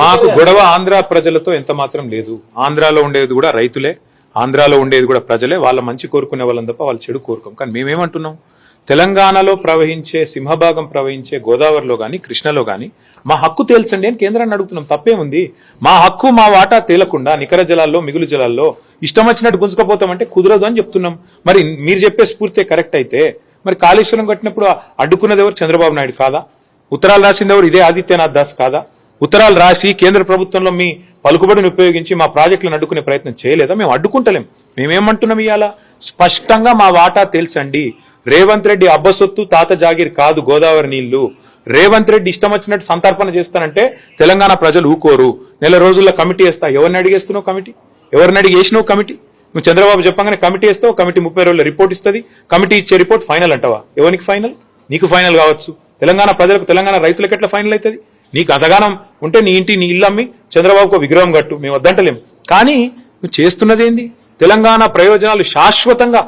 మాకు గొడవ ఆంధ్ర ప్రజలతో ఎంత మాత్రం లేదు. ఆంధ్రాలో ఉండేది కూడా రైతులే, ఆంధ్రాలో ఉండేది కూడా ప్రజలే. వాళ్ళ మంచి కోరుకునే వాళ్ళని తప్ప వాళ్ళ చెడు కోరుకోం. కానీ మేమేమంటున్నాం, తెలంగాణలో ప్రవహించే సింహభాగం ప్రవహించే గోదావరిలో కానీ కృష్ణలో కానీ మా హక్కు తేల్చండి అని కేంద్రాన్ని అడుగుతున్నాం. తప్పేముంది? మా హక్కు మా వాటా తేలకుండా నికర జలాల్లో మిగులు జలాల్లో ఇష్టం వచ్చినట్టు గుంజుకపోతామంటే కుదరదు అని చెప్తున్నాం. మరి మీరు చెప్పే స్ఫూర్తి కరెక్ట్ అయితే మరి కాళేశ్వరం కట్టినప్పుడు అడ్డుకున్నది ఎవరు? చంద్రబాబు నాయుడు కాదా? ఉత్తరాలు రాసింది ఎవరు? ఇదే ఆదిత్యనాథ్ దాస్ కాదా? ఉత్తరాలు రాసి కేంద్ర ప్రభుత్వంలో మీ పలుకుబడిని ఉపయోగించి మా ప్రాజెక్టులను అడ్డుకునే ప్రయత్నం చేయలేదా? మేము అడ్డుకుంటలేం. మేమేమంటున్నాం ఇవాళ స్పష్టంగా మా వాటా తేల్చండి. రేవంత్ రెడ్డి అబ్బసొత్తు తాత జాగీర్ కాదు గోదావరి నీళ్లు. రేవంత్ రెడ్డి ఇష్టం వచ్చినట్టు సంతర్పణ చేస్తానంటే తెలంగాణ ప్రజలు ఊకోరు. నెల రోజుల్లో కమిటీ వేస్తా. ఎవరిని అడిగేస్తున్నావు కమిటీ? ఎవరిని అడిగి వేసినావు కమిటీ? నువ్వు చంద్రబాబు చెప్పగానే కమిటీ వేస్తావు, కమిటీ 30 రోజుల్లో రిపోర్ట్ ఇస్తుంది. కమిటీ ఇచ్చే రిపోర్ట్ ఫైనల్ అంటావా? ఎవరికి ఫైనల్? నీకు ఫైనల్ కావచ్చు. తెలంగాణ ప్రజలకు, తెలంగాణ రైతులకు ఎట్లా ఫైనల్ అవుతుంది? నీకు అంతగానం ఉంటే నీ ఇంటి నీ ఇల్లు అమ్మి చంద్రబాబుకు విగ్రహం కట్టు, మేము వద్దంటలేం. కానీ నువ్వు చేస్తున్నది ఏంది? తెలంగాణ ప్రయోజనాలు శాశ్వతంగా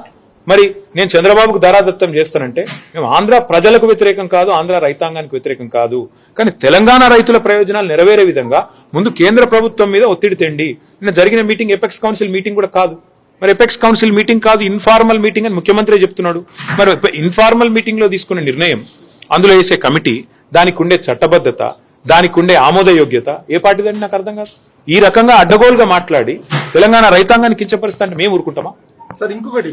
మరి నేను చంద్రబాబుకు ధారాదత్తం చేస్తానంటే మేము ఆంధ్ర ప్రజలకు వ్యతిరేకం కాదు, ఆంధ్ర రైతాంగానికి వ్యతిరేకం కాదు. కానీ తెలంగాణ రైతుల ప్రయోజనాలు నెరవేరే విధంగా ముందు కేంద్ర ప్రభుత్వం మీద ఒత్తిడి తెండి. నిన్న జరిగిన మీటింగ్ ఎపెక్స్ కౌన్సిల్ మీటింగ్ కూడా కాదు. మరి ఎపెక్స్ కౌన్సిల్ మీటింగ్ కాదు, ఇన్ఫార్మల్ మీటింగ్ అని ముఖ్యమంత్రి చెప్తున్నాడు. మరి ఇన్ఫార్మల్ మీటింగ్ లో తీసుకున్న నిర్ణయం, అందులో వేసే కమిటీ, దానికి ఉండే చట్టబద్ధత, దానికి ఉండే ఆమోదయోగ్యత ఏ పార్టీదని నాకు అర్థం కాదు. ఈ రకంగా అడ్డగోలుగా మాట్లాడి తెలంగాణ రైతాంగాన్ని కించపరుస్తా అంటే మేము ఊరుకుంటామా? సార్ ఇంకొకటి